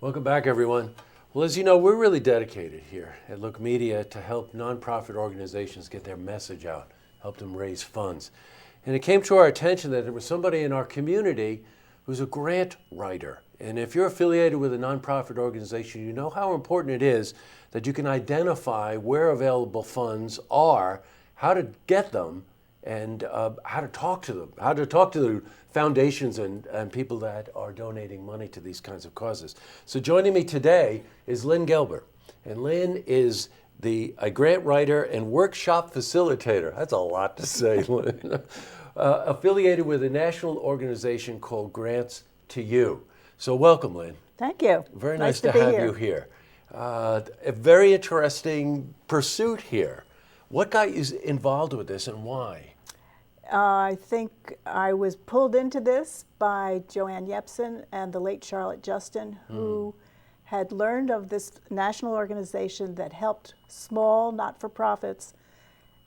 Welcome back, everyone. Well, as you know, we're really dedicated here at Look Media to help nonprofit organizations get their message out, help them raise funds. And it came to our attention that there was somebody in our community who's a grant writer. And if you're affiliated with a nonprofit organization, you know how important it is that you can identify where available funds are, how to get them, and how to talk to them, how to talk to the foundations and people that are donating money to these kinds of causes. So joining me today is Lynn Gelber. And Lynn is a grant writer and workshop facilitator. That's a lot to say, Lynn. Affiliated with a national organization called Grants to You. So welcome, Lynn. Thank you. Very nice to have you here. A very interesting pursuit here. What got you involved with this and why? I think I was pulled into this by Joanne Yepsen and the late Charlotte Justin, who had learned of this national organization that helped small not-for-profits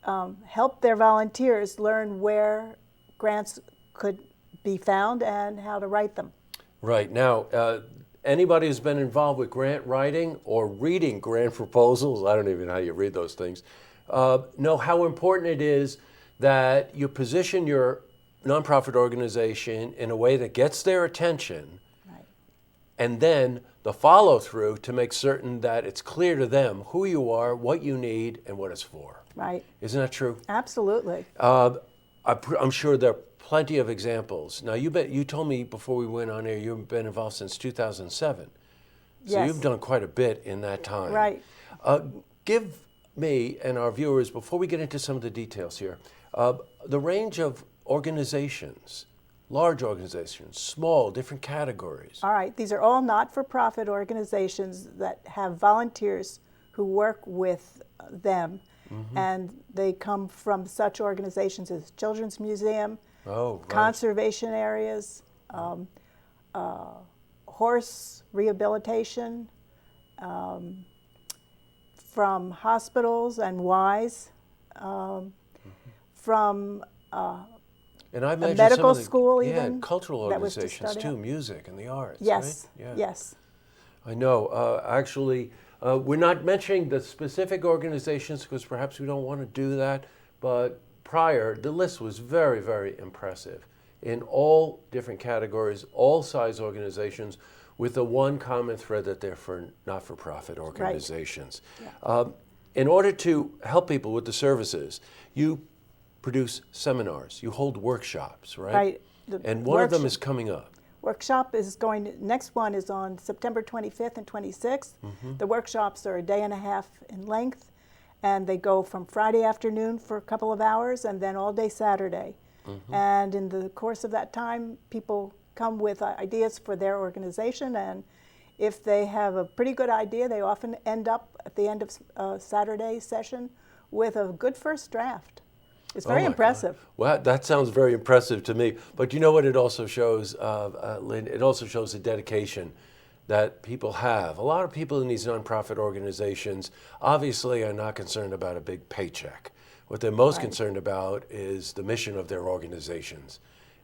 help their volunteers learn where grants could be found and how to write them. Right. Now, anybody who's been involved with grant writing or reading grant proposals, I don't even know how you read those things, know how important it is that you position your nonprofit organization in a way that gets their attention, Right. and then the follow through to make certain that it's clear to them who you are, what you need, and what it's for. Right. Isn't that true? Absolutely. I'm sure there are plenty of examples. Now, you told me before we went on air you've been involved since 2007. So Yes. you've done quite a bit in that time. Right. Give me and our viewers, before we get into some of the details here, the range of organizations, large organizations, small, different categories. All right. These are all not-for-profit organizations that have volunteers who work with them. And they come from such organizations as Children's Museum, Oh, right. conservation areas, horse rehabilitation, from hospitals and Y's, from And I imagine medical some of the, school yeah, even cultural that was just organizations starting too, up. music and the arts. Yes, Right? Yeah. yes. I know. Actually, we're not mentioning the specific organizations because perhaps we don't want to do that. But prior, the list was very, very impressive in all different categories, all size organizations, with the one common thread that they're for not-for-profit organizations. Yeah. In order to help people with the services, you produce seminars, you hold workshops, right? Right. The And one of them workshop- is coming up. Workshop is next one is on September 25th and 26th. The workshops are a day and a half in length, and they go from Friday afternoon for a couple of hours and then all day Saturday. And in the course of that time, people come with ideas for their organization, and if they have a pretty good idea, they often end up at the end of Saturday's session with a good first draft. It's very Oh my impressive. God. Well, that sounds very impressive to me. But you know what it also shows, Lynn? It also shows the dedication that people have. A lot of people in these nonprofit organizations obviously are not concerned about a big paycheck. What they're most Right. concerned about is the mission of their organizations.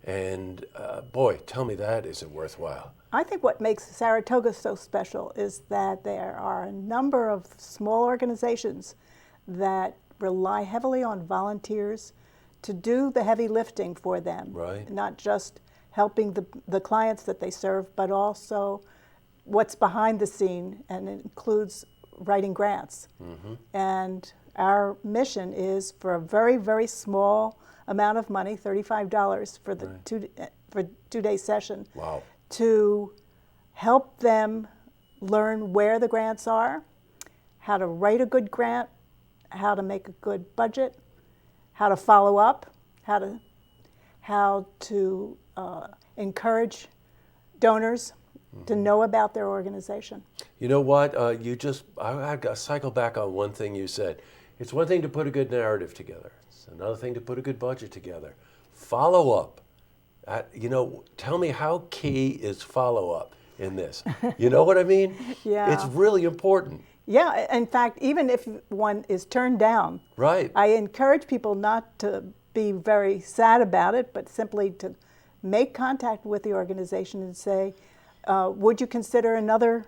And boy, tell me that isn't worthwhile. I think what makes Saratoga so special is that there are a number of small organizations that rely heavily on volunteers to do the heavy lifting for them. Right. Not just helping the clients that they serve, but also what's behind the scene, and it includes writing grants. And our mission is for a very, very small amount of money, $35 for the two-day session, Wow. to help them learn where the grants are, how to write a good grant, how to make a good budget, how to follow up, how to encourage donors to know about their organization. You know what? I got to cycle back on one thing you said. It's one thing to put a good narrative together. It's another thing to put a good budget together. Follow up. Tell me how key is follow up in this. You know what I mean? Yeah. It's really important. Yeah, in fact, even if one is turned down, Right. I encourage people not to be very sad about it, but simply to make contact with the organization and say, would you consider another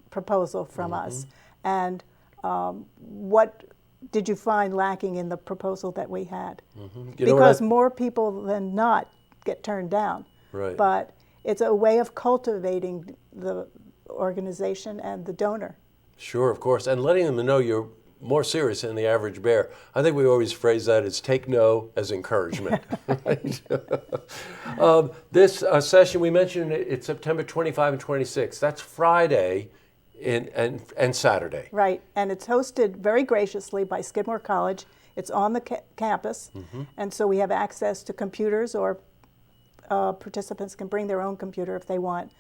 proposal from us. And what did you find lacking in the proposal that we had? You know Because what more people than not get turned down. Right. But it's a way of cultivating the organization and the donor. Sure, of course, and letting them know you're more serious than the average bear. I think we always phrase that as take no as encouragement. Right? This session, we mentioned it's September 25 and 26. That's Friday and Saturday. Right, and it's hosted very graciously by Skidmore College. It's on the campus, and so we have access to computers, or participants can bring their own computer if they want.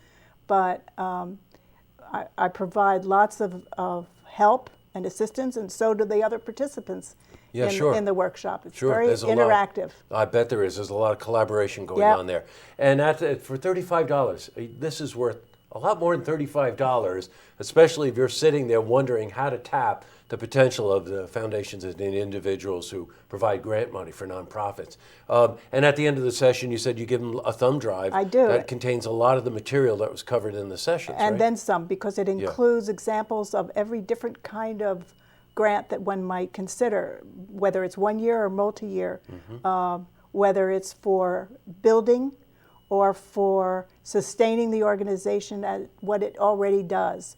But I provide lots of help and assistance, and so do the other participants in the workshop. It's very interactive. I bet there is. There's a lot of collaboration going on there. And for $35, this is worth a lot more than $35, especially if you're sitting there wondering how to tap the potential of the foundations and individuals who provide grant money for nonprofits. And at the end of the session, you said you give them a thumb drive. I do. That contains a lot of the material that was covered in the sessions, And right? then some, because it includes examples of every different kind of grant that one might consider, whether it's 1 year or multi-year, whether it's for building or for sustaining the organization at what it already does,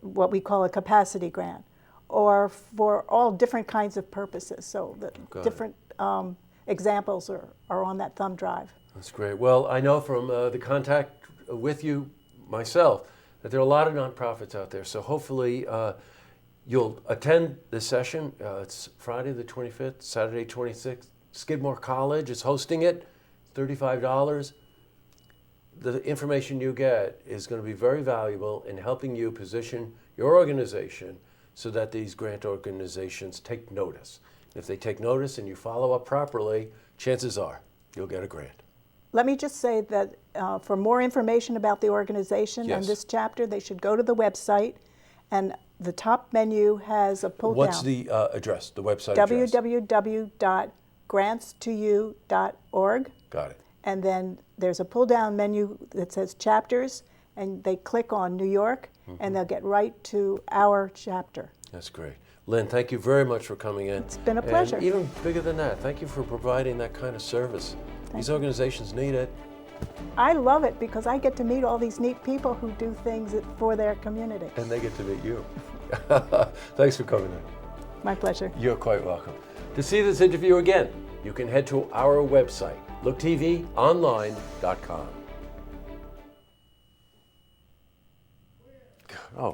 what we call a capacity grant, or for all different kinds of purposes. So the different examples are on that thumb drive. That's great. Well, I know from the contact with you myself that there are a lot of nonprofits out there. So hopefully you'll attend this session. It's Friday the 25th, Saturday 26th. Skidmore College is hosting it. $35. The information you get is going to be very valuable in helping you position your organization so that these grant organizations take notice. If they take notice and you follow up properly, chances are you'll get a grant. Let me just say that for more information about the organization and this chapter, they should go to the website, and the top menu has a pull down. What's the address, the website address? www.grantstoyou.org. Got it. And then there's a pull down menu that says chapters, and they click on New York, and they'll get right to our chapter. That's great. Lynn, thank you very much for coming in. It's been a pleasure. And even bigger than that, thank you for providing that kind of service. These organizations need it. I love it because I get to meet all these neat people who do things for their community. And they get to meet you. Thanks for coming in. My pleasure. You're quite welcome. To see this interview again, you can head to our website, looktvonline.com.